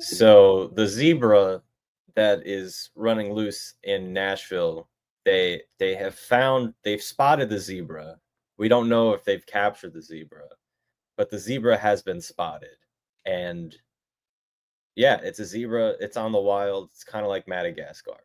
So the zebra that is running loose in Nashville, they've spotted the zebra. We don't know if they've captured the zebra, but the zebra has been spotted. And yeah, it's a zebra. It's on the wild. It's kind of like Madagascar.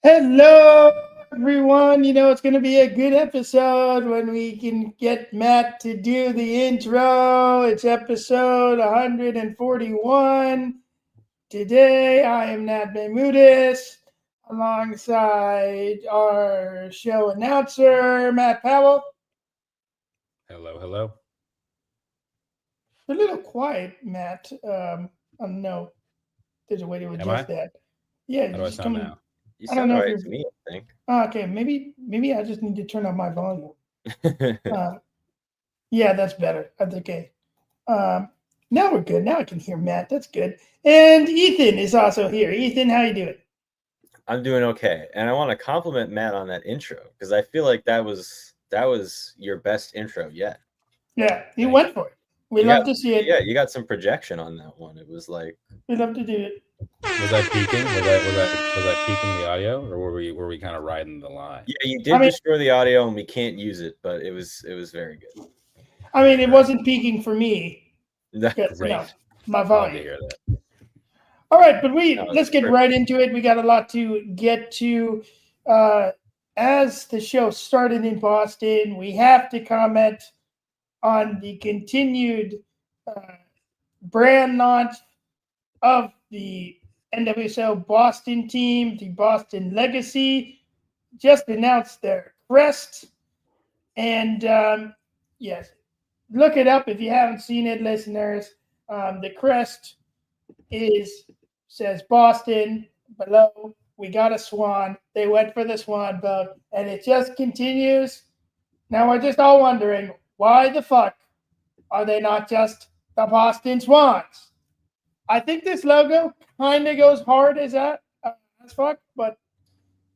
Hello, everyone. It's going to be a good episode when we can get Matt to do the intro. It's episode 141. Today, I am Nat Behmudis alongside our show announcer, Matt Powell. Hello. A little quiet, Matt. I don't know. There's a way to adjust that. Yeah, how do I sound now? You sound all right to me, I think. Okay, maybe I just need to turn up my volume. Yeah, that's better. That's okay. Now we're good. Now I can hear Matt. That's good. And Ethan is also here. Ethan, how you doing? I'm doing okay. And I want to compliment Matt on that intro because I feel like that was your best intro yet. Yeah, you went for it. We love to see it. Yeah, you got some projection on that one. It was like we love to do it. Was I peaking? Was I peaking the audio, or were we kind of riding the line? Yeah, you did destroy the audio, and we can't use it, but it was very good. I mean, it wasn't peaking for me. Great. No, my volume. Love to hear that. All right, but let's get right into it. We got a lot to get to. As the show started in Boston, we have to comment on the continued brand launch of the NWSL Boston team. The Boston Legacy just announced their crest. And yes, look it up if you haven't seen it, listeners. The crest says Boston. Below, we got a swan. They went for the swan boat, and it just continues. Now we're just all wondering, why the fuck are they not just the Boston Swans? I think this logo kind of goes hard as fuck, but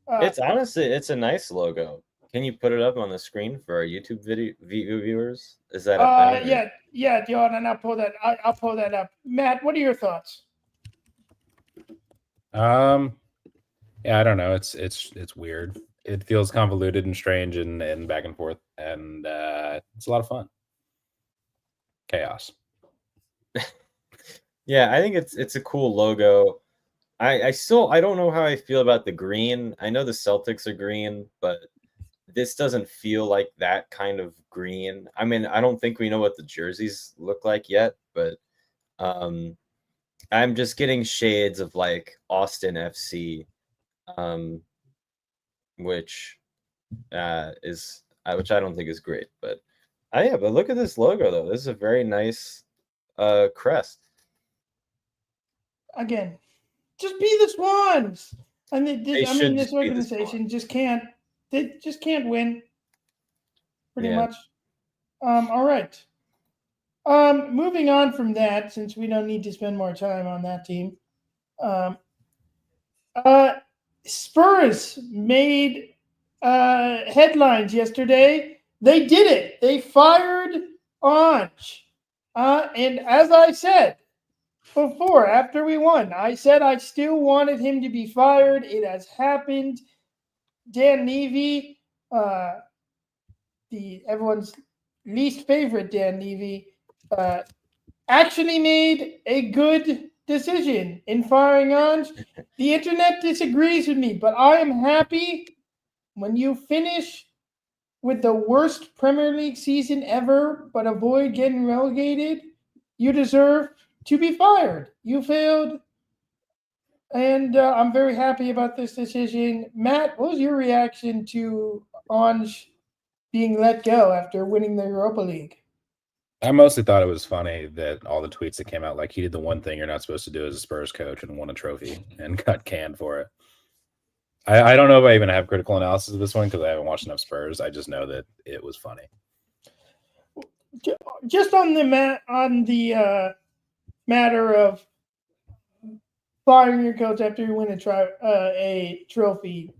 it's honestly, it's a nice logo. Can you put it up on the screen for our YouTube video viewers? Is that a thing? Yeah, Jordan, I'll pull that up. Matt, what are your thoughts? Yeah, I don't know. It's weird. It feels convoluted and strange and back and forth, and it's a lot of fun. Chaos. Yeah, I think it's a cool logo. I don't know how I feel about the green. I know the Celtics are green, but this doesn't feel like that kind of green. I mean, I don't think we know what the jerseys look like yet, but I'm just getting shades of like Austin FC, which I don't think is great. But but look at this logo though. This is a very nice crest. Again, just be the Swans. And this organization just can't. They just can't win. Pretty much. All right. Moving on from that, since we don't need to spend more time on that team. Spurs made headlines yesterday. They did it. They fired Ange. And as I said before, after we won, I said I still wanted him to be fired. It has happened. Dan Levy, everyone's least favorite Dan Levy, actually made a good decision in firing Ange. The internet disagrees with me, but I am happy when you finish with the worst Premier League season ever, but avoid getting relegated. You deserve to be fired. You failed. And I'm very happy about this decision. Matt, what was your reaction to Ange being let go after winning the Europa League? I mostly thought it was funny that all the tweets that came out, like he did the one thing you're not supposed to do as a Spurs coach and won a trophy and got canned for it. I don't know if I even have critical analysis of this one because I haven't watched enough Spurs. I just know that it was funny. Just on the matter of firing your coach after you win a trophy.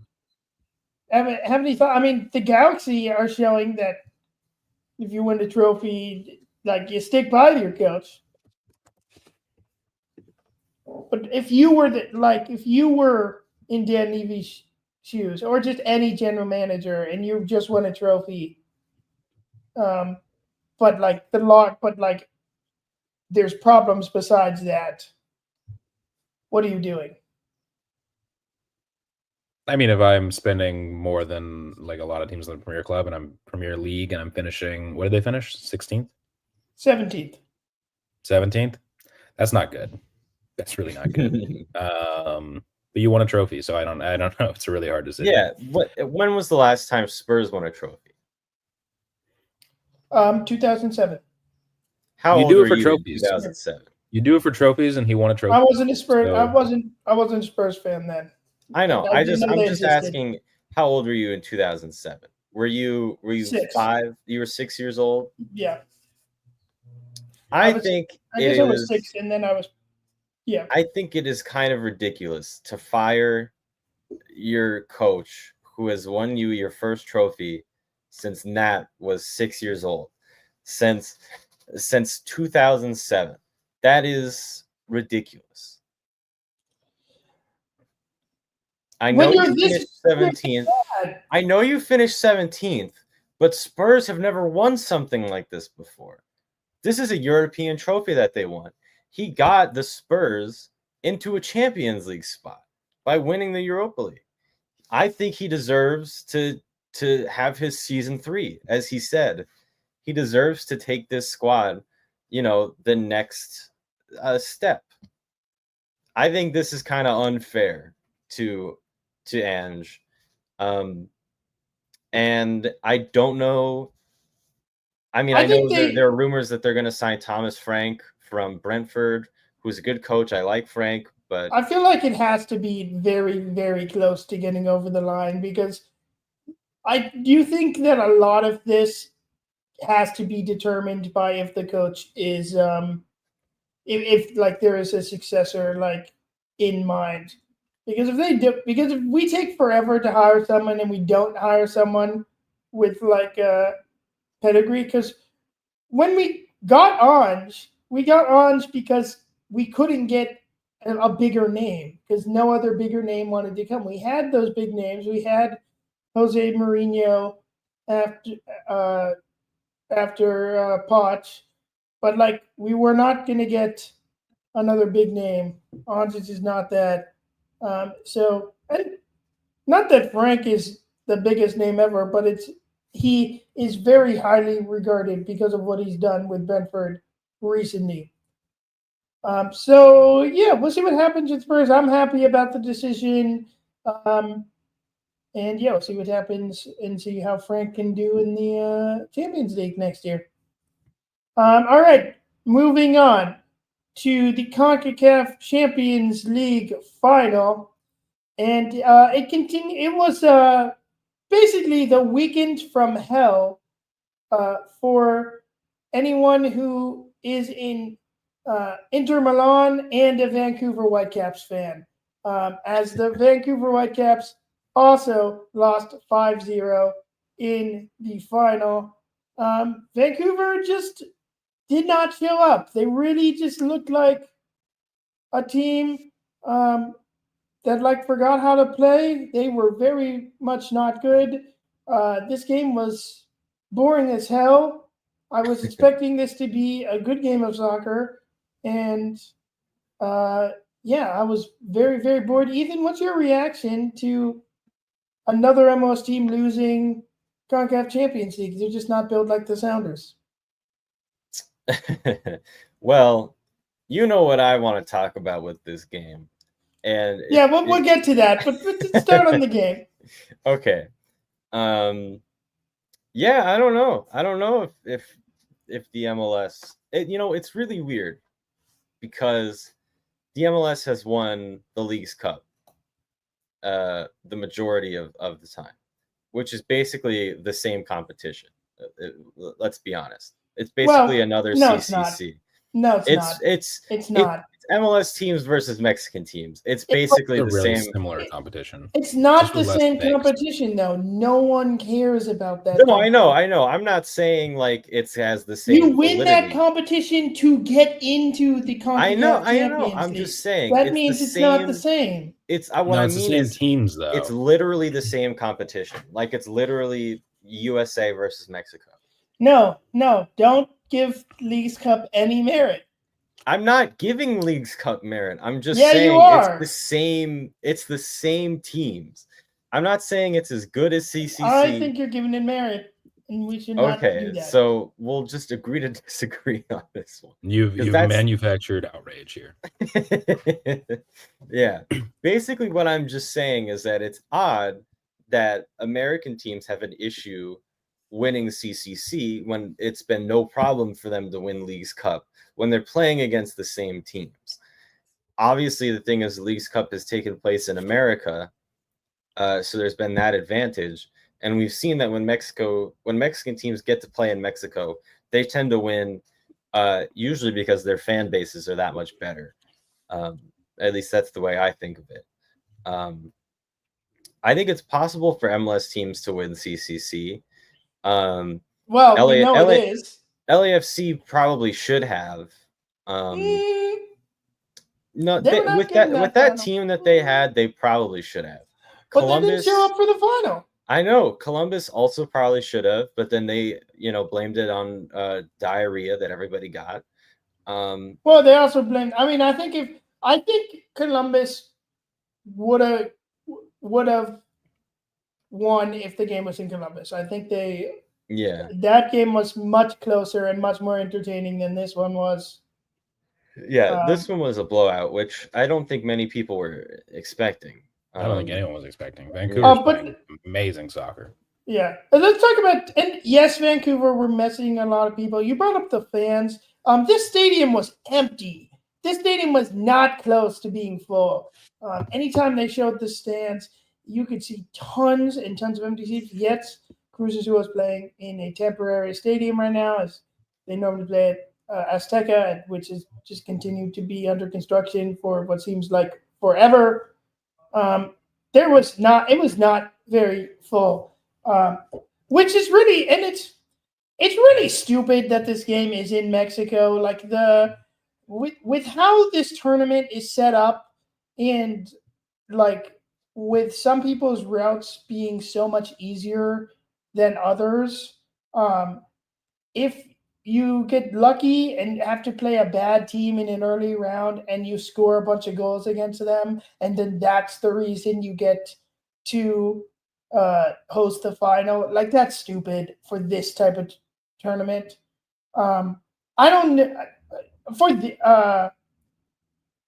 Have any thought? I mean, the Galaxy are showing that if you win a trophy, like you stick by your coach. But if you were in Dan Levy's shoes, or just any general manager, and you just won a trophy, but there's problems besides that. What are you doing? I mean, if I'm spending more than like a lot of teams in the Premier Club and I'm Premier League and I'm finishing, what did they finish? 16th? 17th. 17th? That's not good. That's really not good. But you won a trophy, so I don't know. It's a really hard decision. Yeah. When was the last time Spurs won a trophy? 2007. How you old do were it for you trophies. in 2007? You do it for trophies, and he won a trophy. I wasn't a Spurs. So... I wasn't a Spurs fan then. I know. I'm just existed. asking. How old were you in 2007? Were you 6. 5? You were 6 years old. Yeah. I guess I was 6, and then I was. Yeah. I think it is kind of ridiculous to fire your coach who has won you your first trophy since Nat was 6 years old, since 2007. That is ridiculous. I know you finished 17th. I know you finished 17th, but Spurs have never won something like this before. This is a European trophy that they won. He got the Spurs into a Champions League spot by winning the Europa League. I think he deserves to have his season 3, as he said. He deserves to take this squad, the next step. I think this is kind of unfair to Ange. And I don't know. I mean, I know there are rumors that they're going to sign Thomas Frank from Brentford, who's a good coach. I like Frank, but I feel like it has to be very, very close to getting over the line, because I do think that a lot of this has to be determined by if the coach is if there is a successor in mind. Because if we take forever to hire someone and we don't hire someone with pedigree, because when we got Ange because we couldn't get a bigger name, because no other bigger name wanted to come. We had those big names. We had Jose Mourinho after Poch, but we were not going to get another big name. Ange is not that. So, and not that Frank is the biggest name ever, but he is very highly regarded because of what he's done with Brentford recently. So yeah, we'll see what happens with Spurs. I'm happy about the decision. And yeah, we'll see what happens and see how Frank can do in the Champions League next year. All right, moving on to the Concacaf Champions League Final. And it continued. It was basically the weekend from hell for anyone who is in Inter Milan and a Vancouver Whitecaps fan, as the Vancouver Whitecaps also lost 5-0 in the final. Vancouver just did not show up. They really just looked like a team that forgot how to play. They were very much not good. This game was boring as hell. I was expecting this to be a good game of soccer, and yeah, I was very, very bored. Ethan, what's your reaction to another MLS team losing Concacaf Champions League? They're just not built like the Sounders. Well, you know what I want to talk about with this game, and yeah, we'll get to that, but let's start on the game. Okay. Yeah, I don't know. I don't know if the MLS, it's really weird because the MLS has won the Leagues Cup the majority of the time, which is basically the same competition. Let's be honest. It's basically another CCC. No, it's not. It's not. It's MLS teams versus Mexican teams. It's basically the really same. Similar competition. It's not the same competition, though. No one cares about that. No, I know. I'm not saying like it has the same. You win validity. that competition to get into the Concacaf Champions League. I'm just saying. That means it's not the same. It's what I mean is teams, though. It's literally the same competition. Like it's literally USA versus Mexico. No, don't give Leagues Cup any merit. I'm not giving Leagues Cup merit. I'm just saying you are. It's the same teams. I'm not saying it's as good as CCC. I think you're giving it merit, and we should not do that. Okay, so we'll just agree to disagree on this one. You've manufactured outrage here. Yeah. Basically, what I'm just saying is that it's odd that American teams have an issue winning CCC when it's been no problem for them to win Leagues Cup when they're playing against the same teams. Obviously, the thing is, the Leagues Cup has taken place in America, so there's been that advantage. And we've seen that when Mexican teams get to play in Mexico, they tend to win, usually because their fan bases are that much better. At least that's the way I think of it. I think it's possible for MLS teams to win CCC. Well, it is. LAFC probably should have. No, with that team that they had, they probably should have. But they didn't show up for the final. I know Columbus also probably should have, but then they, blamed it on diarrhea that everybody got. Well, they also blamed. I mean, I think Columbus would have won if the game was in Columbus. I think that game was much closer and much more entertaining than this one was. Yeah, this one was a blowout, which I don't think many people were expecting. I don't think anyone was expecting. Vancouver's playing amazing soccer. Yeah. Let's talk about, and yes, Vancouver were messing a lot of people. You brought up the fans. This stadium was empty. This stadium was not close to being full. Anytime they showed the stands, you could see tons and tons of empty seats. Yet, Cruz Azul is playing in a temporary stadium right now, as they normally play at Azteca, which is just continued to be under construction for what seems like forever. It was not very full, which is really, and it's really stupid that this game is in Mexico. Like with how this tournament is set up, and like with some people's routes being so much easier than others, if you get lucky and have to play a bad team in an early round and you score a bunch of goals against them, and then that's the reason you get to host the final. Like, that's stupid for this type of tournament. I don't for the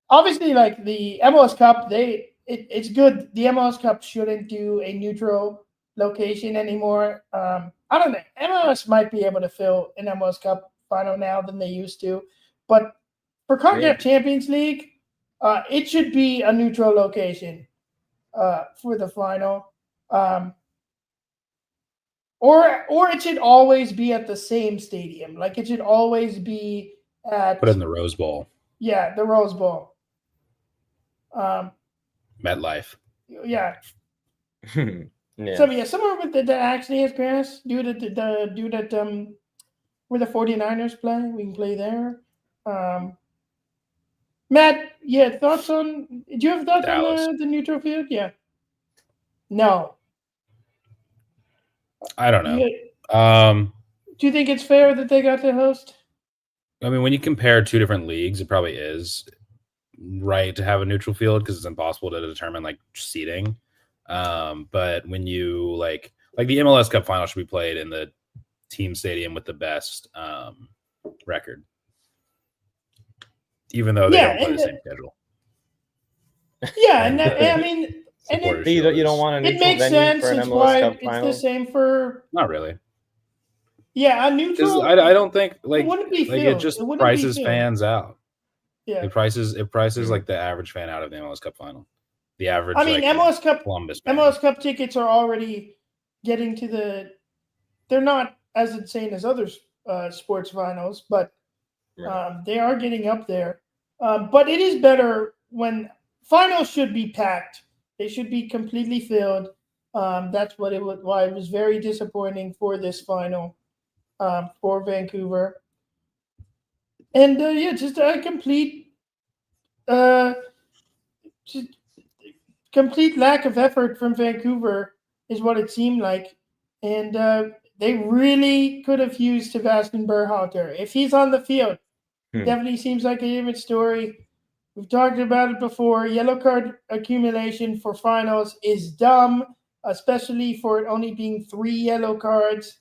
obviously, like the MLS Cup, it's good. The MLS Cup shouldn't do a neutral location anymore. I don't know. MLS might be able to fill an MLS Cup final now than they used to, but for Concacaf Champions League, it should be a neutral location for the final, or it should always be at the same stadium. Like, it should always be at put it in the Rose Bowl. Yeah, the Rose Bowl. MetLife. Yeah. Yeah. So somewhere with that actually has grass. Where the 49ers play, we can play there. Matt, thoughts on? Do you have thoughts Dallas. on the neutral field? Yeah. No. I don't know. Do you think it's fair that they got to host? I mean, when you compare two different leagues, it probably is right to have a neutral field because it's impossible to determine like seating. But when you like the MLS Cup final should be played in the team stadium with the best record. even though they don't play the same schedule. Yeah, and I mean, and you don't want a neutral it makes venue sense. for an It's MLS why Cup it's final? the same for. Not really. Yeah, a neutral. I don't think like it wouldn't be like filled. it just wouldn't prices be filled. fans out. Yeah, It prices like the average fan out of the MLS Cup final. The average. I mean, like, MLS Cup Columbus fan. MLS Cup tickets are already getting to the. They're not as insane as other sports finals, but they are getting up there. But it is better when finals should be packed. They should be completely filled. That's what why it was very disappointing for this final for Vancouver. And just a complete lack of effort from Vancouver is what it seemed like. And they really could have used Sebastian Berhalter. If he's on the field, definitely seems like a different story. We've talked about it before. Yellow card accumulation for finals is dumb, especially for it only being 3 yellow cards.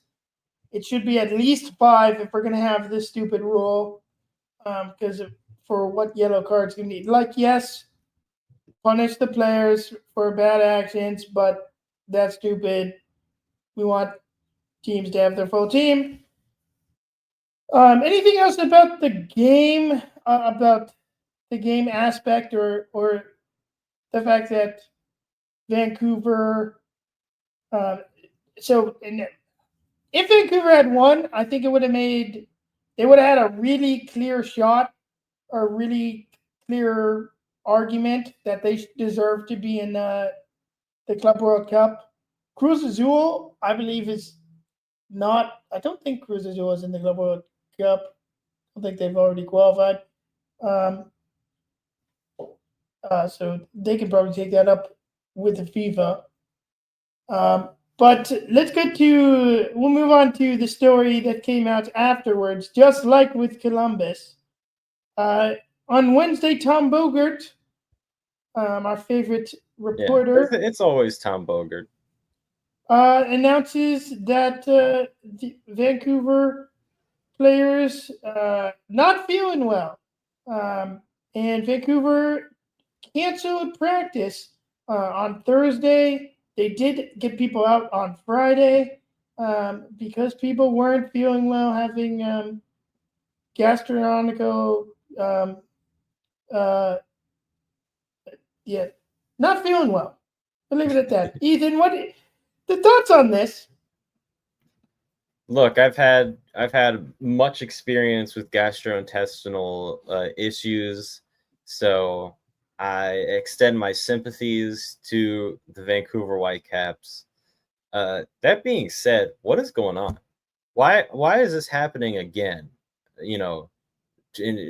It should be at least 5 if we're going to have this stupid rule, because for what yellow cards you need. Like, yes, punish the players for bad actions, but that's stupid. We want teams to have their full team. Anything else about the game, aspect, or the fact that Vancouver? If Vancouver had won, I think they would have had a really clear shot or a really clear argument that they deserve to be in the Club World Cup. Cruz Azul, I believe, is not. I don't think Cruz Azul is in the Club World Cup. I think they've already qualified. So they can probably take that up with the FIFA. But we'll move on to the story that came out afterwards, just like with Columbus. On Wednesday, Tom Bogert, our favorite reporter. Yeah, it's always Tom Bogert. Announces that the Vancouver players not feeling well. And Vancouver canceled practice on Thursday. They did get people out on Friday because people weren't feeling well, having gastronomical, not feeling well. I'll leave it at that. Ethan, what the thoughts on this? Look, I've had much experience with gastrointestinal issues, so I extend my sympathies to the Vancouver Whitecaps. That being said, what is going on? Why is this happening again? In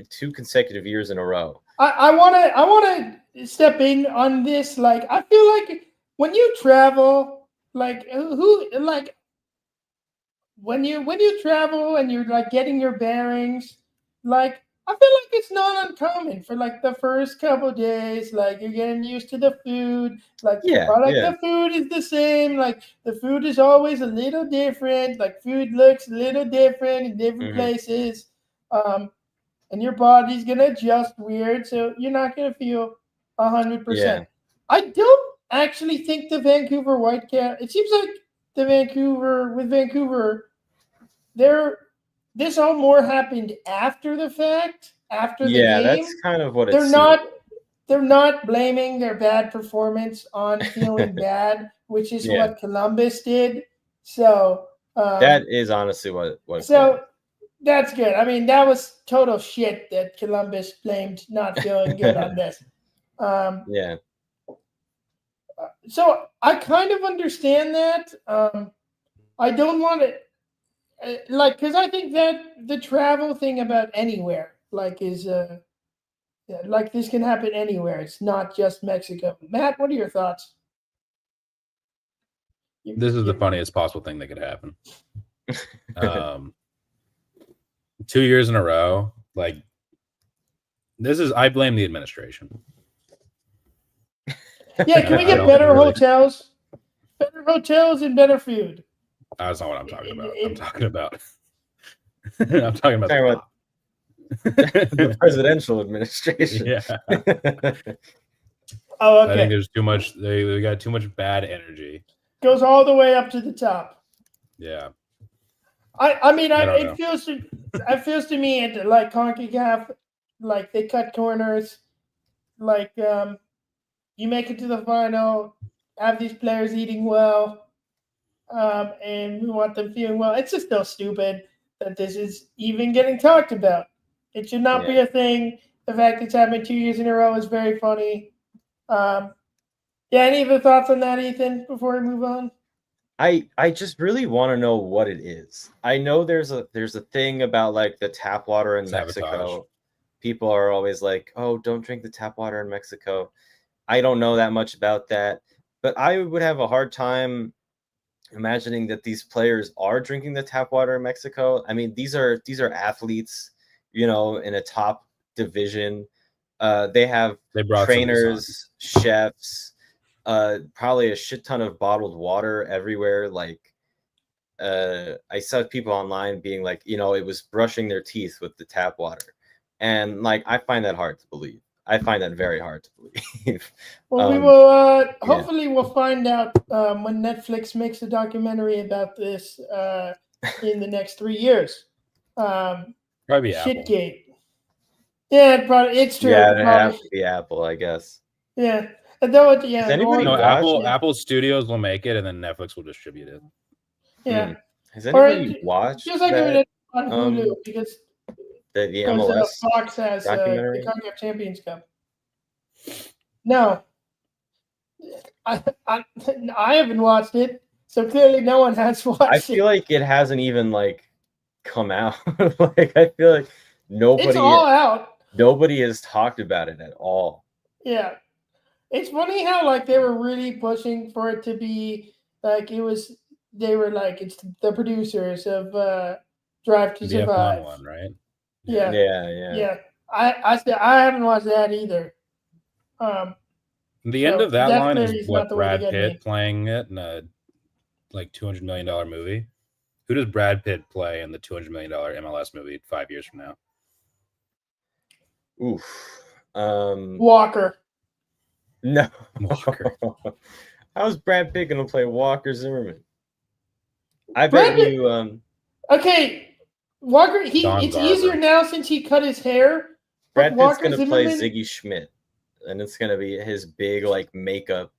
2 consecutive years in a row. I want to step in on this. Like, I feel like when you travel, when you travel and you're like getting your bearings, like, I feel like it's not uncommon for like the first couple days, like you're getting used to the food, like the food is the same, like the food is always a little different, like food looks a little different in different places, and your body's gonna adjust weird, so you're not gonna feel 100%. I don't actually think the Vancouver Whitecaps. It seems like Vancouver, this all more happened after the fact, after the game. Yeah, that's kind of what they're not blaming their bad performance on feeling bad, which is what Columbus did. So that is honestly what. So that's good. I mean, that was total shit that Columbus blamed not feeling good on this. So I kind of understand that. I don't want to. Because I think that the travel thing about anywhere, is this can happen anywhere. It's not just Mexico. Matt, what are your thoughts? This is the funniest possible thing that could happen. 2 years in a row, I blame the administration. Yeah, can we get better hotels? Better hotels and better food. That's not what I'm talking about. I'm talking about The presidential administration. Yeah. Oh, okay. I think there's too much. They got too much bad energy. Goes all the way up to the top. Yeah. I mean, it feels to me like Concacaf, like they cut corners, like you make it to the final, have these players eating well, and we want them feeling well. It's just so stupid that this is even getting talked about. It should not be a thing. The fact it's happened 2 years in a row is very funny. Any other thoughts on that, Ethan, before we move on? I just really want to know what it is. I know there's a thing about like the tap water in Mexico. People are always like, "Oh, don't drink the tap water in Mexico." I don't know that much about that, but I would have a hard time imagining that these players are drinking the tap water in Mexico. I mean, these are athletes, in a top division. They have trainers, chefs, probably a shit ton of bottled water everywhere. Like, I saw people online being like, it was brushing their teeth with the tap water. And like, I find that hard to believe. I find that very hard to believe. Well, we will, hopefully we'll find out when Netflix makes a documentary about this in the next 3 years. Probably Shitgate. Yeah, it's true. Yeah, it'd have to be Apple, I guess. Yeah. Though Does anybody Apple Studios will make it, and then Netflix will distribute it. Yeah. Has anybody watched just like it on Hulu because the MLS Fox has the Concacaf Champions Cup. No, I haven't watched it, so clearly no one has watched it. I feel like it hasn't even like come out. Like I feel like nobody. It's all out. Nobody has talked about it at all. Yeah, it's funny how like they were really pushing for it to be like it was. They were like it's the producers of Drive to Survive. F1 one, right? Yeah. I haven't watched that either. The end of that line is what Brad Pitt playing it in a like $200 million movie. Who does Brad Pitt play in the $200 million MLS movie 5 years from now? Oof. Walker. No. Walker. How's Brad Pitt gonna play Walker Zimmerman? I bet you. Okay, Walker. It's easier now since he cut his hair. Brad Pitt's gonna play Ziggy Schmidt, and it's gonna be his big like makeup.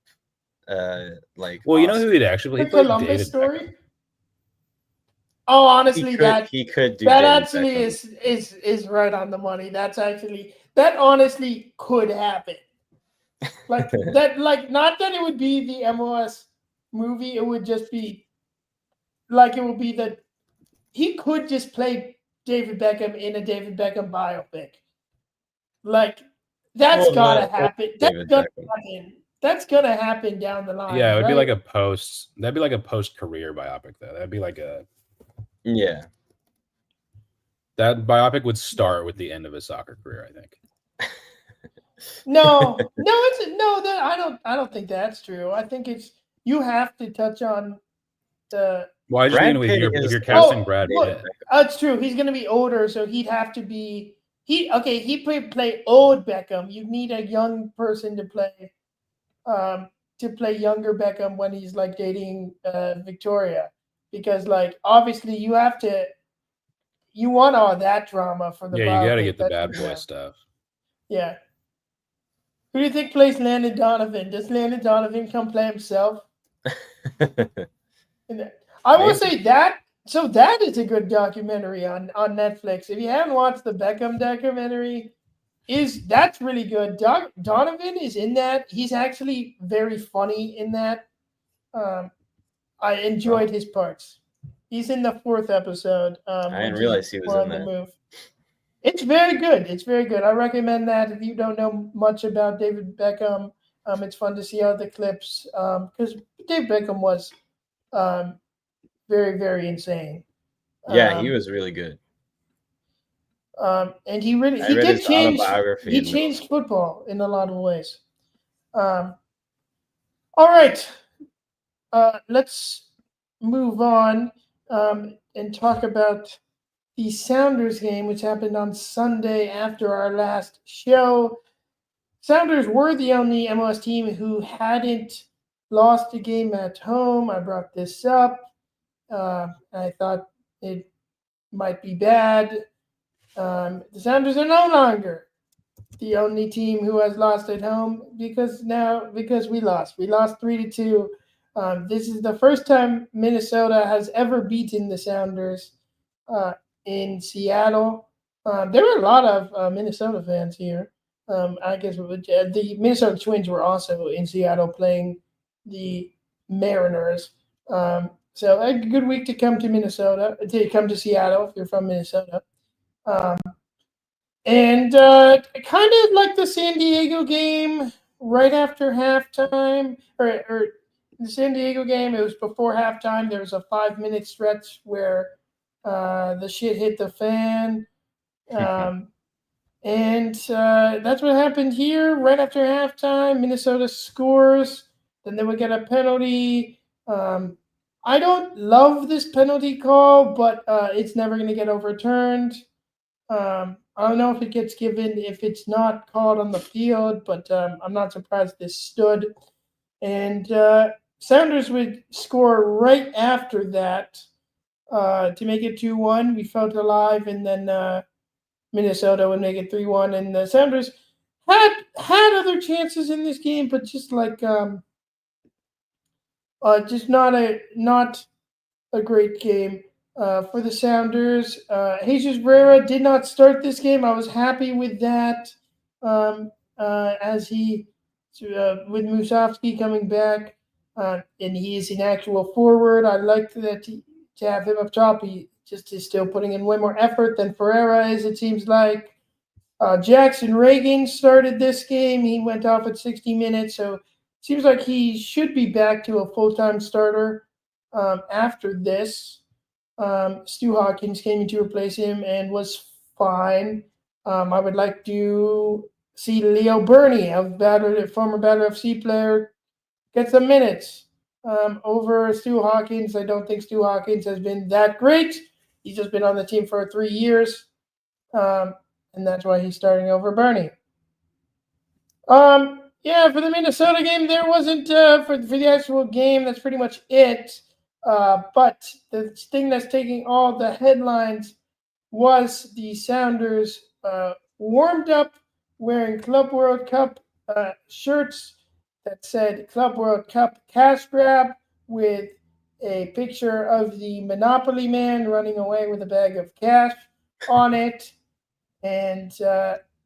Like. Well, you know who he'd actually play? Columbus Story. Oh, honestly, he could do that. Actually, is right on the money. That honestly could happen. Like that. Like not that it would be the MLS movie. It would just be. Like it will be that he could just play David Beckham in a David Beckham biopic. Like that's gotta happen. That's gonna happen down the line. Yeah, it would be like a post. That'd be like a post-career biopic, though. That'd be like a. Yeah. That biopic would start with the end of his soccer career, I think. No, I don't think that's true. I think you have to touch on the. Well, I just mean if you're casting Brad Pitt. That's true. He's going to be older, so he'd have to be. He play old Beckham. You need a young person to play younger Beckham when he's like dating Victoria, because like obviously you want all that drama for the. Yeah, you got to get the bad boy stuff. Yeah. Who do you think plays Landon Donovan? Does Landon Donovan come play himself? I will say that. So that is a good documentary on Netflix. If you haven't watched the Beckham documentary, that's really good. Donovan is in that. He's actually very funny in that. I enjoyed his parts. He's in the 4th episode. I didn't realize he was in that. Move. It's very good. It's very good. I recommend that if you don't know much about David Beckham. It's fun to see how the clips because David Beckham was very, very insane. Yeah, he was really good. And he did change. He changed football in a lot of ways. All right, let's move on and talk about the Sounders game, which happened on Sunday after our last show. Sounders were the only MLS team who hadn't lost a game at home. I brought this up. I thought it might be bad. The Sounders are no longer the only team who has lost at home because we lost. We lost 3-2. This is the first time Minnesota has ever beaten the Sounders in Seattle. There were a lot of Minnesota fans here. I guess the Minnesota Twins were also in Seattle playing the Mariners. So a good week to come to Minnesota, to come to Seattle if you're from Minnesota. And kind of like the San Diego game right after halftime, or the San Diego game, it was before halftime. There was a 5-minute stretch where the shit hit the fan. And that's what happened here. Right after halftime, Minnesota scores. Then they would get a penalty. I don't love this penalty call, but it's never going to get overturned. I don't know if it gets given if it's not called on the field, but I'm not surprised this stood. And Sounders would score right after that to make it 2-1. We felt alive, and then Minnesota would make it 3-1. And the Sounders had other chances in this game, but just like just not a great game for the Sounders. Jesus Rivera did not start this game. I was happy with that, as he with Musovski coming back, and he is an actual forward. I liked that to have him up top. He just is still putting in way more effort than Ferreira is, it seems like. Jackson Reagan started this game. He went off at 60 minutes, so it seems like he should be back to a full-time starter after this. Stu Hawkins came in to replace him and was fine. I would like to see Leo Burney, former Battle FC player, get some minutes over Stu Hawkins. I don't think Stu Hawkins has been that great. He's just been on the team for 3 years, and that's why he's starting over Burney. Yeah, for the Minnesota game, there wasn't for the actual game. That's pretty much it. But the thing that's taking all the headlines was the Sounders warmed up wearing Club World Cup shirts that said Club World Cup cash grab with a picture of the Monopoly man running away with a bag of cash on it. And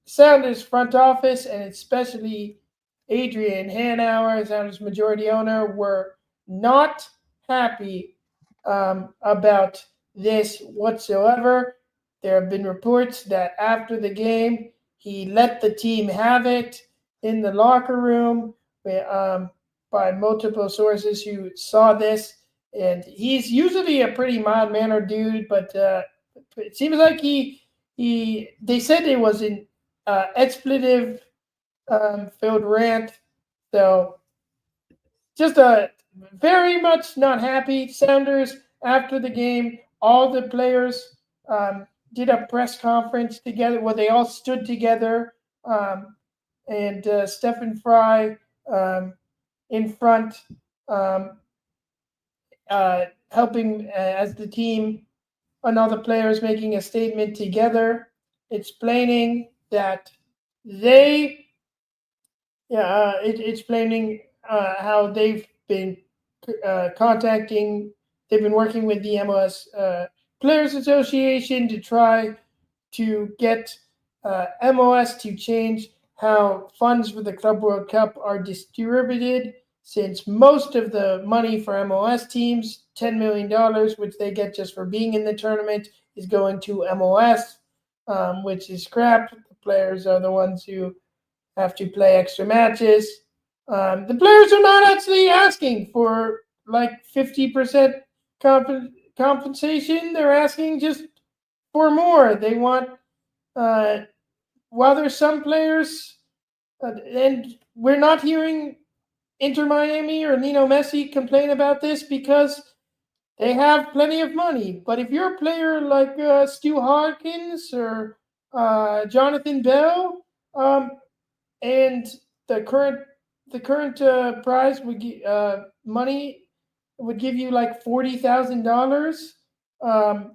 Sounders front office, and especially Adrian Hanauer, Sounders majority owner, were not happy about this whatsoever. There have been reports that after the game, he let the team have it in the locker room by multiple sources who saw this. And he's usually a pretty mild-mannered dude, but it seems like they said it was an expletive filled rant. So just very much not happy. Sounders, after the game, all the players did a press conference together where they all stood together, and Stephen Fry in front, helping as the team, and all the players making a statement together, explaining that explaining how they've been they've been working with the MLS Players Association to try to get MLS to change how funds for the Club World Cup are distributed, since most of the money for MLS teams, $10 million, which they get just for being in the tournament, is going to MLS, which is crap. The players are the ones who have to play extra matches. The players are not actually asking for like 50% compensation. They're asking just for more. They want, while there's some players, and we're not hearing Inter Miami or Lionel Messi complain about this because They have plenty of money. But if you're a player like Stu Hawkins or Jonathan Bell, and the current prize would money would give you like $40,000.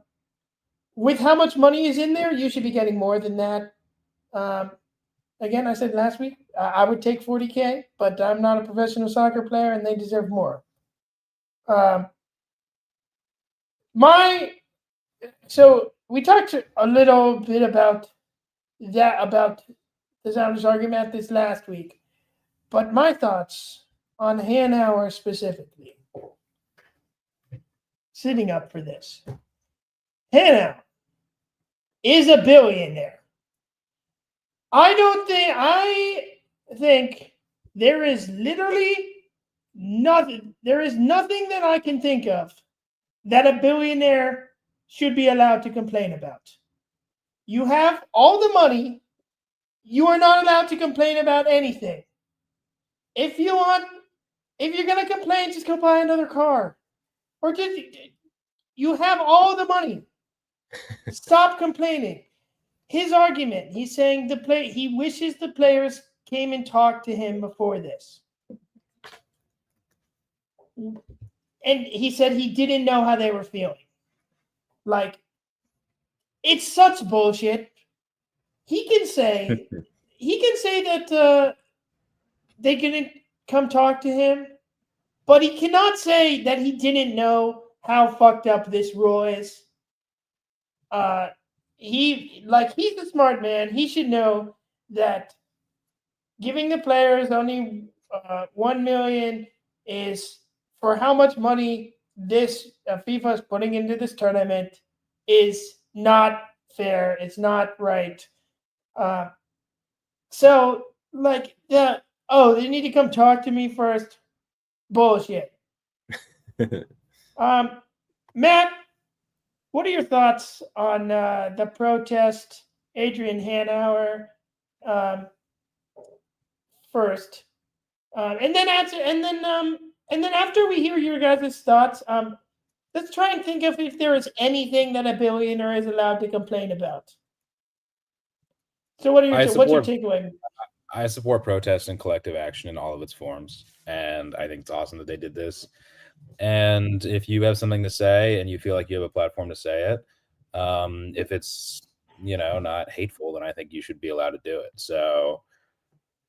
With how much money is in there, you should be getting more than that. Again, I said last week I would take 40K, but I'm not a professional soccer player, and they deserve more. So we talked a little bit about the Sounders argument this last week, but my thoughts on Hanauer specifically, sitting up for this. Hanauer is a billionaire. I think there is literally nothing. There is nothing that I can think of that a billionaire should be allowed to complain about. You have all the money. You are not allowed to complain about anything. If you're going to complain, just go buy another car. Or you have all the money. Stop complaining. His argument, he's saying he wishes the players came and talked to him before this. And he said he didn't know how they were feeling. Like, it's such bullshit. He can say that they didn't come talk to him, but he cannot say that he didn't know how fucked up this rule is. He's a smart man. He should know that giving the players only $1 million is for how much money this FIFA is putting into this tournament is not fair. It's not right. So they need to come talk to me first. Bullshit. Matt, what are your thoughts on the protest, Adrian Hanauer, first, and then after we hear your guys' thoughts, let's try and think of if there is anything that a billionaire is allowed to complain about. So, what's your takeaway? I support protest and collective action in all of its forms, and I think it's awesome that they did this. And if you have something to say and you feel like you have a platform to say it, if it's not hateful, then I think you should be allowed to do it. So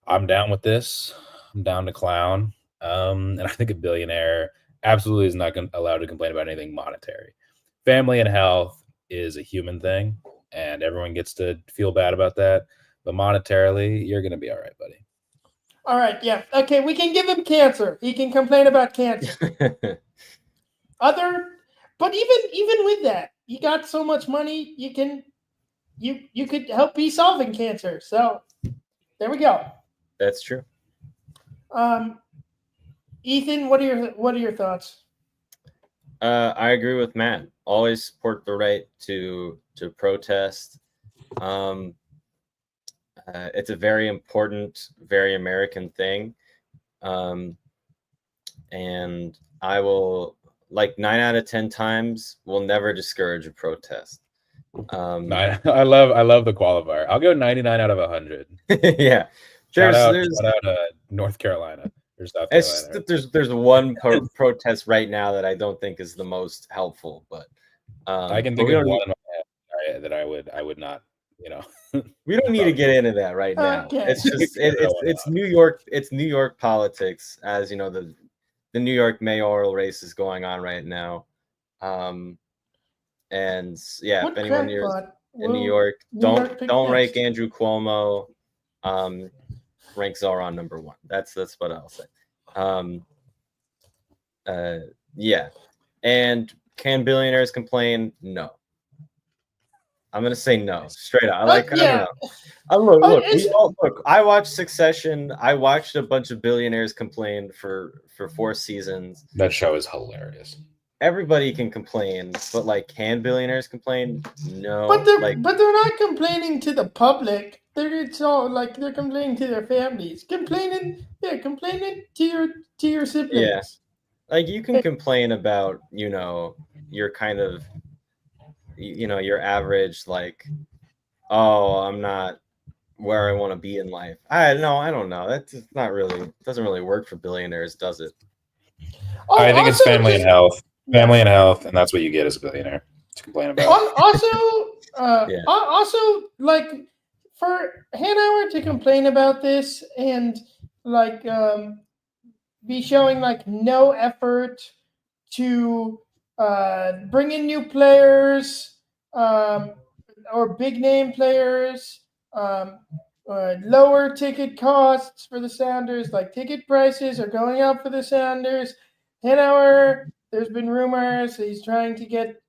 I'm down with this. I'm down to clown. And I think a billionaire absolutely is not allowed to complain about anything monetary. Family and health is a human thing, and everyone gets to feel bad about that. But monetarily, you're going to be all right, buddy. All right, yeah. Okay, we can give him cancer. He can complain about cancer. But even with that, you got so much money, you could help be solving cancer. So there we go. That's true. Ethan, what are your thoughts? I agree with Matt. Always support the right to protest. It's a very important, very American thing. And I will, 9 out of 10 times, will never discourage a protest. I love the qualifier. I'll go 99 out of 100. Yeah. Shout out North Carolina or South Carolina. There's one protest right now that I don't think is the most helpful, but I can think of one in my head that I would not. We don't need to get into that right now. Okay. It's just it's New York. It's New York politics, as you know. The New York mayoral race is going on right now, and yeah, if anyone here in New York, don't rank Andrew Cuomo. Rank Zoran number 1. That's what I'll say. Yeah, and can billionaires complain? No. I'm gonna say no, straight up. I don't know. Look. I watched Succession. I watched a bunch of billionaires complain for 4 seasons. That show is hilarious. Everybody can complain, but can billionaires complain? No. But they're not complaining to the public. They're complaining to their families. Complaining to your siblings. Yeah. Like, you can complain about, your kind of, your average, like, oh, I'm not where I want to be in life. I don't know. That's not really, doesn't really work for billionaires, does it? Oh, I think it's also family and health. Family and health, and that's what you get as a billionaire to complain about. Also, like, for Hanauer to complain about this and like be showing like no effort to bring in new players or big name players, lower ticket costs for the Sounders, like ticket prices are going up for the Sounders. Hanauer, there's been rumors that he's trying to get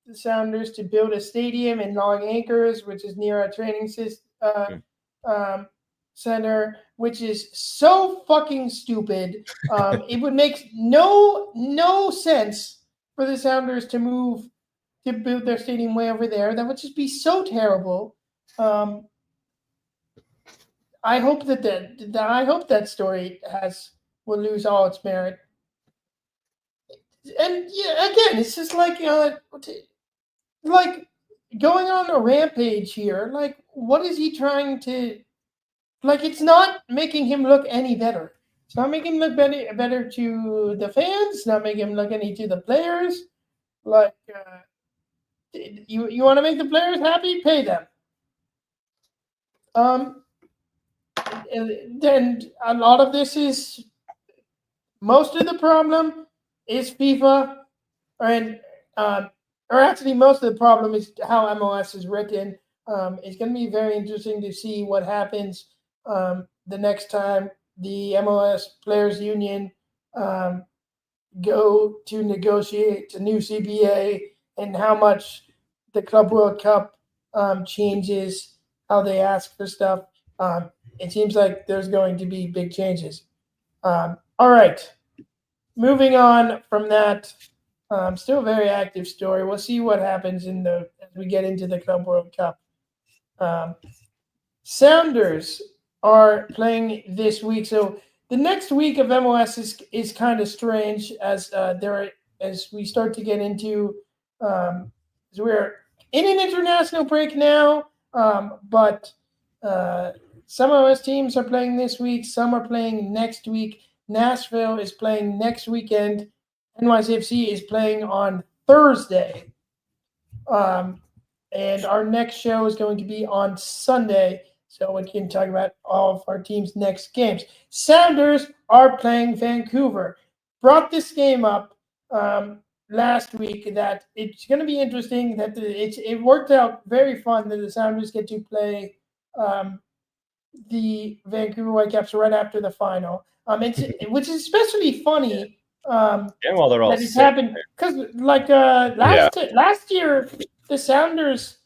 the Sounders to build a stadium in Long Acres, which is near our training center, which is so fucking stupid. It would make no sense for the Sounders to move to build their stadium way over there. That would just be so terrible. I hope that story will lose all its merit. And yeah, again, it's just like going on a rampage here. Like, what is he trying to? Like, it's not making him look any better. It's not making him look better to the fans. It's not making him look any to the players. Like, you want to make the players happy? Pay them. And then a lot of this is, most of the problem is FIFA, or actually most of the problem is how MLS is written. It's going to be very interesting to see what happens the next time the MLS Players Union go to negotiate a new CBA, and how much the Club World Cup changes how they ask for stuff. It seems like there's going to be big changes. All right. Moving on from that, still very active story. We'll see what happens as we get into the Club World Cup. Sounders are playing this week, so the next week of MLS is kind of strange as we start to get into. So we're in an international break now, but some of us teams are playing this week. Some are playing next week. Nashville is playing next weekend. NYCFC is playing on Thursday. And our next show is going to be on Sunday, so we can talk about all of our team's next games. Sounders are playing Vancouver. Brought this game up last week that it's going to be interesting, that it worked out very fun that the Sounders get to play the Vancouver Whitecaps right after the final. Which is especially funny. While they're all that it's happened because, like, last year the Sounders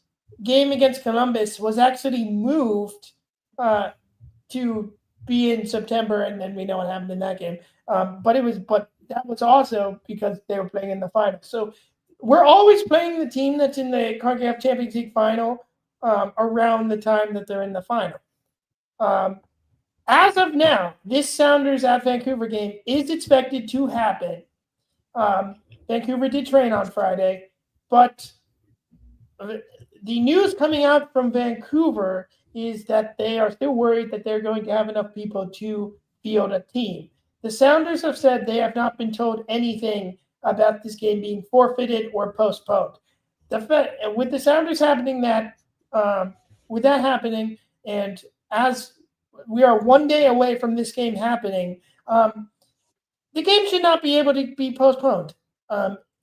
game against Columbus was actually moved to be in September, and then we know what happened in that game. But that was also because they were playing in the final. So we're always playing the team that's in the Concacaf Champions League final around the time that they're in the final. As of now, this Sounders at Vancouver game is expected to happen. Vancouver did train on Friday, but the news coming out from Vancouver is that they are still worried that they're going to have enough people to field a team. The Sounders have said they have not been told anything about this game being forfeited or postponed. With the Sounders happening with that happening, and as we are 1 day away from this game happening, the game should not be able to be postponed.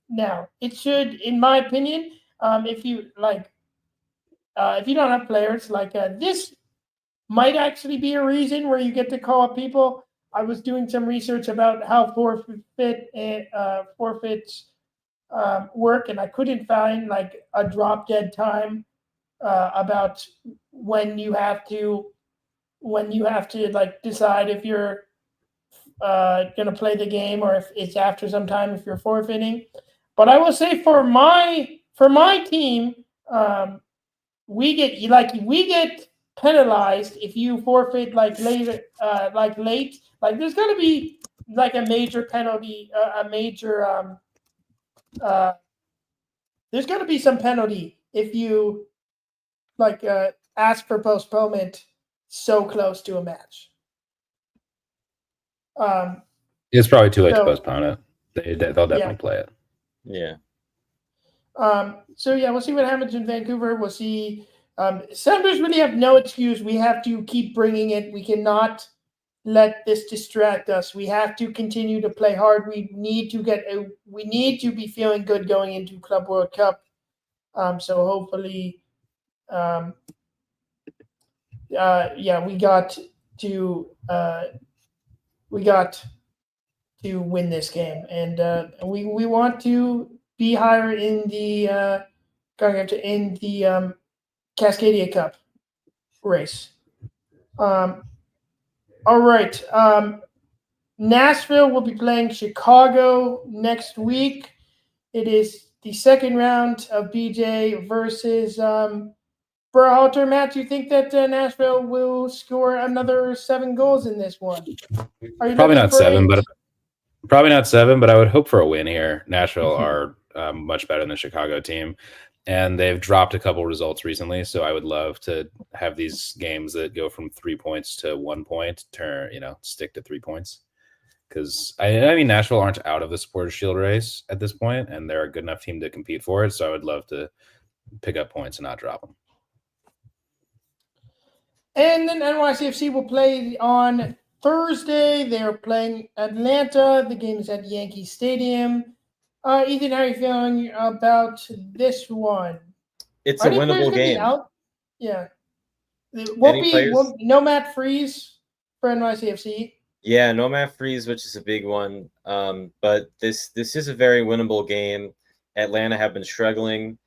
Now, it should, in my opinion, if you don't have players, this might actually be a reason where you get to call up people. I was doing some research about how forfeits work, and I couldn't find like a drop dead time about when you have to like decide if you're going to play the game or if it's after some time if you're forfeiting. But I will say for my team, we get penalized if you forfeit late. Like there's going to be like a major penalty, there's going to be some penalty if you like ask for postponement so close to a match. It's probably too late to postpone it. They'll definitely play it. Yeah. So yeah, we'll see what happens in Vancouver. We'll see. Sounders really have no excuse. We have to keep bringing it. We cannot let this distract us. We have to continue to play hard. We need to be feeling good going into Club World Cup. So hopefully, we got to win this game, and we want to be higher in the Cascadia Cup race. All right. Nashville will be playing Chicago next week. It is the second round of BJ versus Berhalter. Matt, do you think that Nashville will score another 7 goals in this one? Probably not 7, but I would hope for a win here. Nashville are much better than the Chicago team, and they've dropped a couple results recently. So I would love to have these games that go from 3 points to 1 point stick to 3 points. Because I mean, Nashville aren't out of the Supporters Shield race at this point, and they're a good enough team to compete for it. So I would love to pick up points and not drop them. And then NYCFC will play on Thursday. They are playing Atlanta. The game is at Yankee Stadium. Ethan, how are you feeling about this one? It's a winnable game. Yeah. No Matt Freeze for NYCFC. Yeah, no Matt Freeze, which is a big one. But this is a very winnable game. Atlanta have been struggling.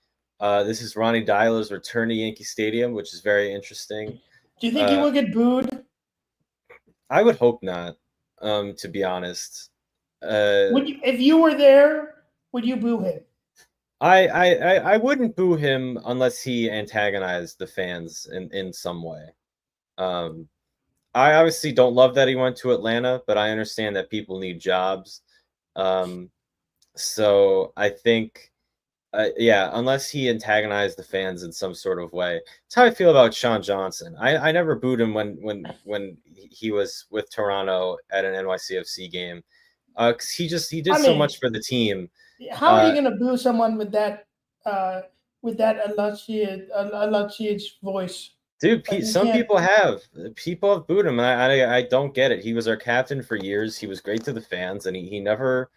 This is Ronnie Dyler's return to Yankee Stadium, which is very interesting. Do you think he will get booed? I would hope not, to be honest. If you were there, would you boo him? I wouldn't boo him unless he antagonized the fans in some way. I obviously don't love that he went to Atlanta, but I understand that people need jobs. So I think, unless he antagonized the fans in some sort of way. That's how I feel about Sean Johnson. I never booed him when he was with Toronto at an NYCFC game, because he did so much for the team. How are you going to boo someone with that illustrious voice? Dude, some people have booed him. I don't get it. He was our captain for years. He was great to the fans, and he never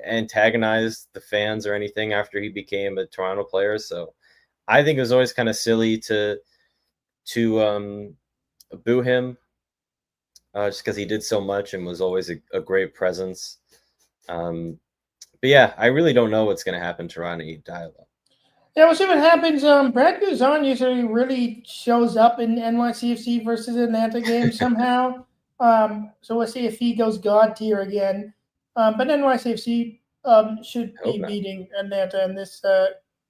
antagonized the fans or anything after he became a Toronto player. So I think it was always kind of silly to boo him, just because he did so much and was always a great presence. But yeah, I really don't know what's going to happen to Ronnie Dyler. Yeah, we'll see what happens. Brad Guzan usually really shows up in NYCFC versus Atlanta games somehow. So we'll see if he goes God tier again. But NYCFC should be beating Atlanta in this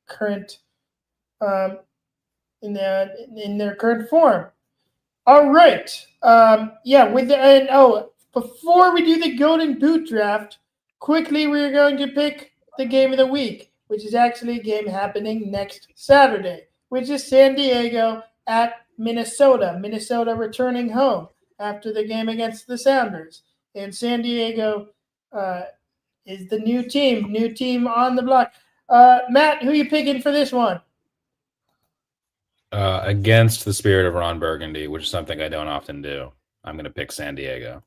current in their current form. All right. Before we do the Golden Boot draft, quickly we're going to pick the game of the week, which is actually a game happening next Saturday, which is San Diego at Minnesota. Minnesota returning home after the game against the Sounders. And San Diego is the new team on the block. Matt, who are you picking for this one? Against the spirit of Ron Burgundy, which is something I don't often do, I'm going to pick San Diego.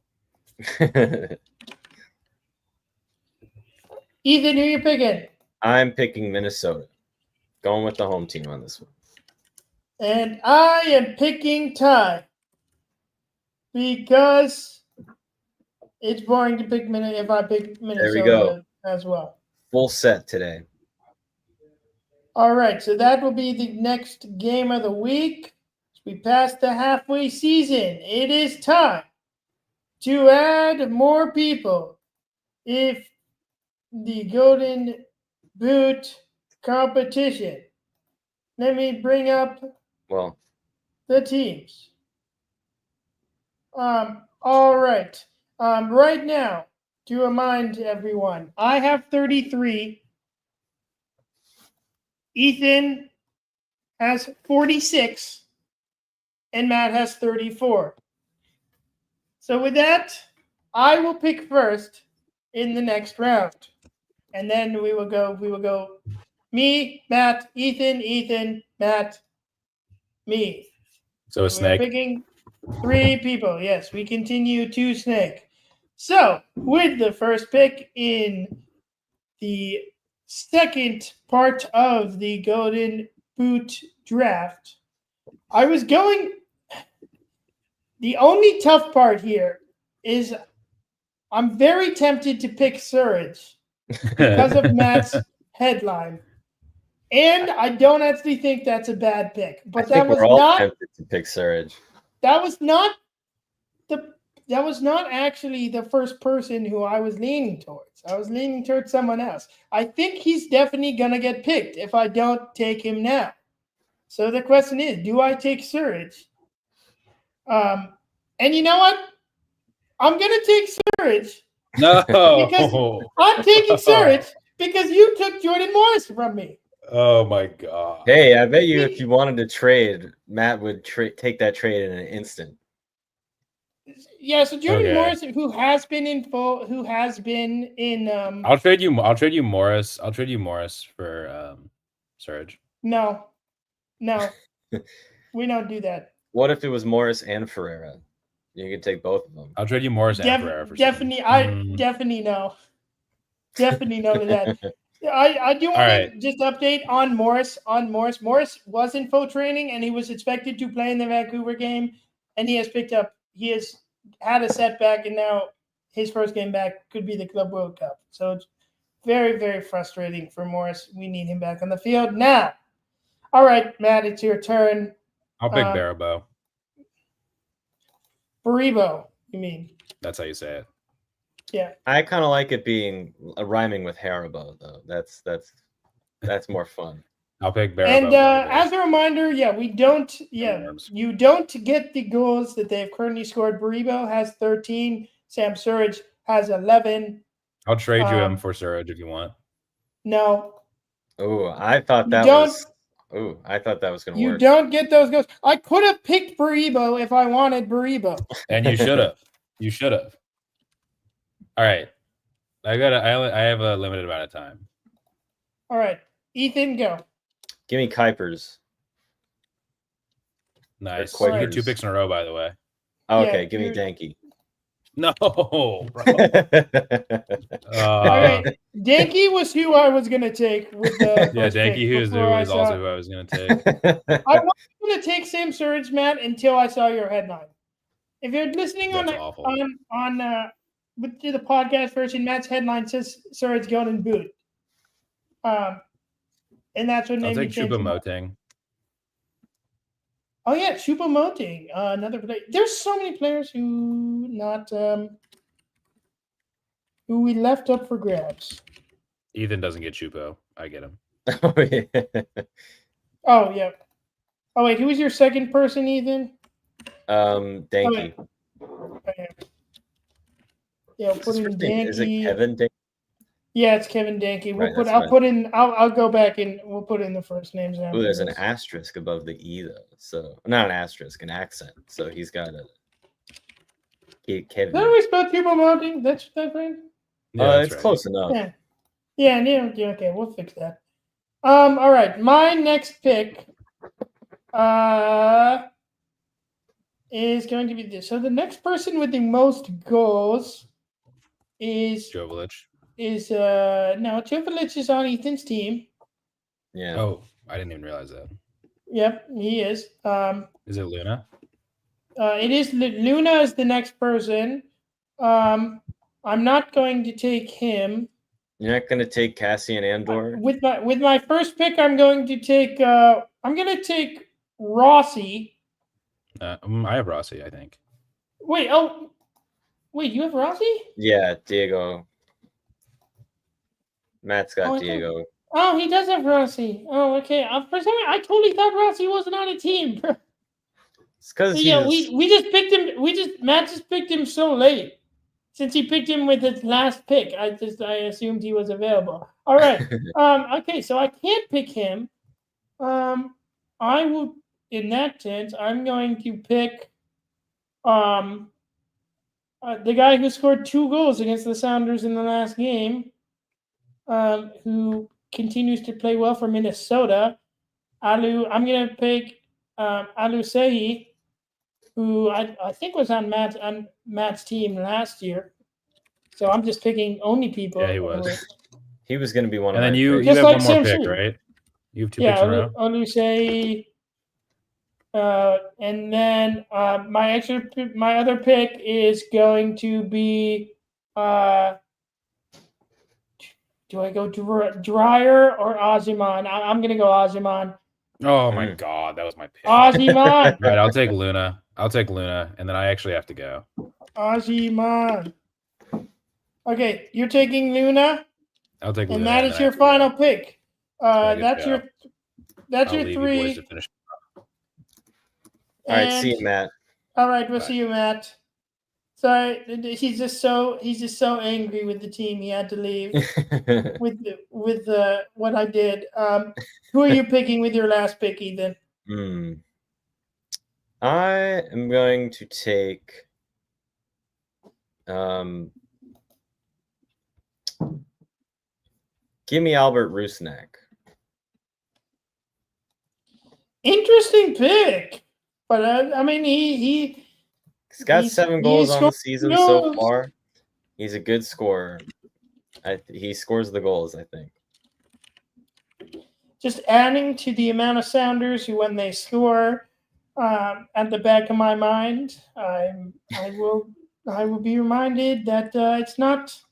Ethan, who are you picking? I'm picking Minnesota. Going with the home team on this one. And I am picking Ty. Because it's boring to pick Minnesota if I pick Minnesota as well. Full set today. All right, so that will be the next game of the week. We passed the halfway season. It is time to add more people. If the Golden Boot competition. Let me bring up the teams. All right. Right now, to remind everyone, I have 33. Ethan has 46. And Matt has 34. So with that, I will pick first in the next round. And then we will go me, Matt, Ethan, Matt, me. So a snake. We're picking 3 people. Yes, we continue to snake. So with the first pick in the second part of the Golden Boot draft, I was going. The only tough part here is I'm very tempted to pick Surridge because of Matt's headline. And I don't actually think that's a bad pick. But that was not tempted to pick Surridge. That was not actually the first person who I was leaning towards. I was leaning towards someone else. I think he's definitely gonna get picked if I don't take him now. So the question is, do I take Surridge? And you know what? I'm gonna take Surridge. No, because I'm taking Surridge because you took Jordan Morris from me. Oh my god! Hey, I bet you if you wanted to trade, Matt would take that trade in an instant. Yeah, so Jordan Morris, who has been in. I'll trade you Morris. I'll trade you Morris for Surridge. No, we don't do that. What if it was Morris and Ferreira? You could take both of them. I'll trade you Morris and Ferreira for definitely. Definitely no. Definitely no to that. I do want to just update on Morris. Morris was in full training and he was expected to play in the Vancouver game, and he has had a setback, and now his first game back could be the Club World Cup. So it's very, very frustrating for Morris. We need him back on the field now. All right, Matt, it's your turn. I'll pick Baribo. Baribo, you mean? That's how you say it. Yeah. I kind of like it being rhyming with Haribo, though. That's more fun. I'll pick Baribo. And as a reminder, you don't get the goals that they've currently scored. Baribo has 13. Sam Surridge has 11. I'll trade you him for Surridge if you want. No. Oh, I thought that was going to work. You don't get those goals. I could have picked Baribo if I wanted Baribo. And you should have. You should have. All right. I have a limited amount of time. All right. Ethan, go. Give me Kuipers. Nice. You get 2 picks in a row, by the way. Okay, give me Danke. No, bro. All right. Danke was who I was going to take. With the Danke was also who I was going to take. I wasn't going to take Sam Surridge, Matt, until I saw your headline. If you're listening on with the podcast version, Matt's headline says Surridge Golden Boot. And that's what I'll made me take Choupo-Moting. Oh yeah, Choupo-Moting, another player. There's so many players who we left up for grabs. Ethan doesn't get Choupo. I get him. Oh yeah. Oh wait, who was your second person, Ethan? Danke. Okay. Yeah, we'll put in Danke. Is it Kevin Danke? Yeah, it's Kevin Danke. I'll go back and we'll put in the first names. Oh, there's an asterisk above the E though. So not an asterisk, an accent. So he's got a Kevin. How do we spell Choupo-Moting? That's that right? Yeah, it's close enough. Yeah. Okay, we'll fix that. All right. My next pick is going to be this. So the next person with the most goals is Jovic. Jovic is on Ethan's team. Yeah. Oh, I didn't even realize that. Yep, he is. Is it Luna? It is Luna is the next person. I'm not going to take him. You're not going to take Cassian Andor? With my first pick, I'm going to take Rossi. I have Rossi, I think. Wait, you have Rossi? Yeah, Diego. Matt's got Diego. He does have Rossi. Oh, okay. For some reason, I totally thought Rossi wasn't on a team. It's because we just picked him. Matt just picked him so late. Since he picked him with his last pick, I assumed he was available. All right. Okay, so I can't pick him. I will, in that sense, I'm going to pick the guy who scored 2 goals against the Sounders in the last game, who continues to play well for Minnesota. I'm going to pick Alu Sehi, who I think was on Matt's team last year. So I'm just picking only people. Yeah, he was. He was going to be one and of my then you picks. have Just like one more Sam pick, Shu. right? You have 2 picks in a row. Alu Sehi. And then my other pick is going to be do I go Dreyer or Ozyman? I'm gonna go Ozyman. Oh my god, that was my pick. Ozyman. Right, I'll take Luna, and then I actually have to go. Ozyman. Okay, you're taking Luna. I'll take Luna, and that is your final pick. That's your I'll your leave 3. You boys to finish. All right, see you, Matt. All right, we'll see you, Matt. Sorry, he's just so angry with the team he had to leave with what I did. Who are you picking with your last pick, Ethan? I am going to take give me Albert Rusnak. Interesting pick, but I mean he's got 7 goals on the season so far. He's a good scorer. He scores the goals, I think. Just adding to the amount of Sounders who, when they score, at the back of my mind, I will be reminded that it's not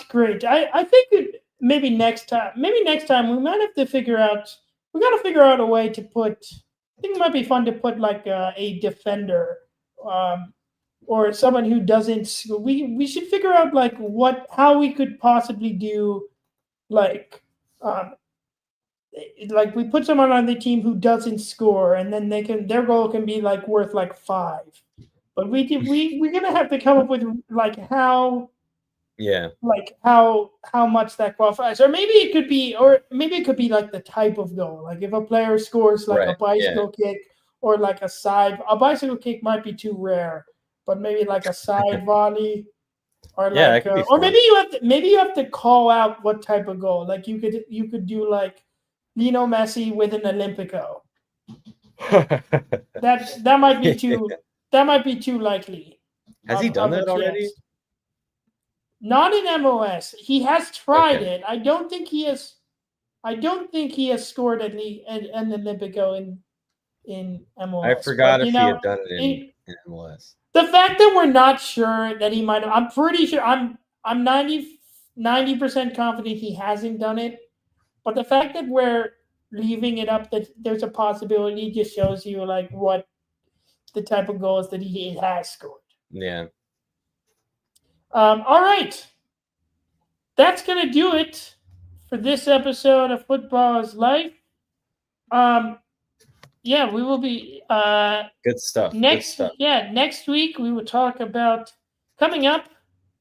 great. I think maybe next time we might have to figure out. We got to figure out a way to put. I think it might be fun to put like a defender, or someone who doesn't. We should figure out like how we could possibly do, like we put someone on the team who doesn't score, and then their goal can be like worth like 5. But we're gonna have to come up with like how. Yeah. Like how much that qualifies, or maybe it could be like the type of goal. Like if a player scores like a bicycle kick or like a bicycle kick might be too rare, but maybe like a side volley or like or maybe you have to call out what type of goal. Like you could do like Lionel Messi with an Olympico. that might be too likely. Has he done that already? Not in MLS. He has tried it. I don't think he has scored an Olympico in MLS. I forgot if he had done it in MLS. The fact that we're not sure that he might have, I'm pretty sure, I'm 90% confident he hasn't done it. But the fact that we're leaving it up that there's a possibility just shows you like what the type of goals that he has scored. Yeah. All right. That's going to do it for this episode of Football is Life. Yeah, we will be good stuff. Next week we will talk about coming up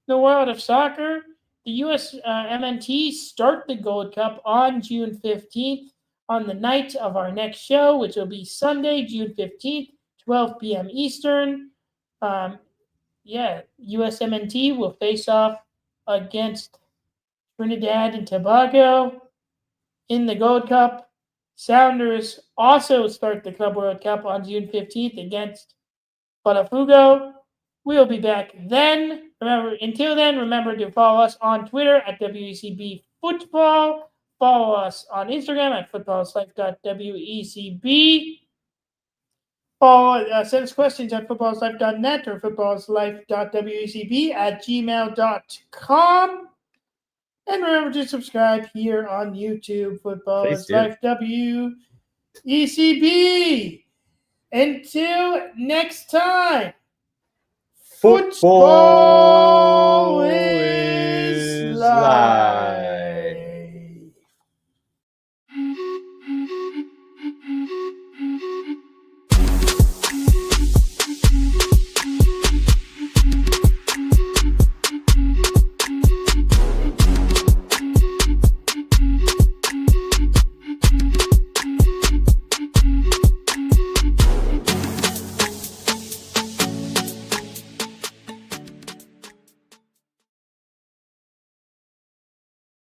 the world of soccer. The US MNT start the Gold Cup on June 15th on the night of our next show, which will be Sunday, June 15th, 12 p.m. Eastern. USMNT will face off against Trinidad and Tobago in the Gold Cup. Sounders also start the Club World Cup on June 15th against Botafogo. We'll be back then. Until then, remember to follow us on Twitter at WECB Football. Follow us on Instagram at footballslife.wecb. Send us questions at footballslife.net or footballslife.wecb@gmail.com. And remember to subscribe here on YouTube, Football is Life WECB. Until next time, football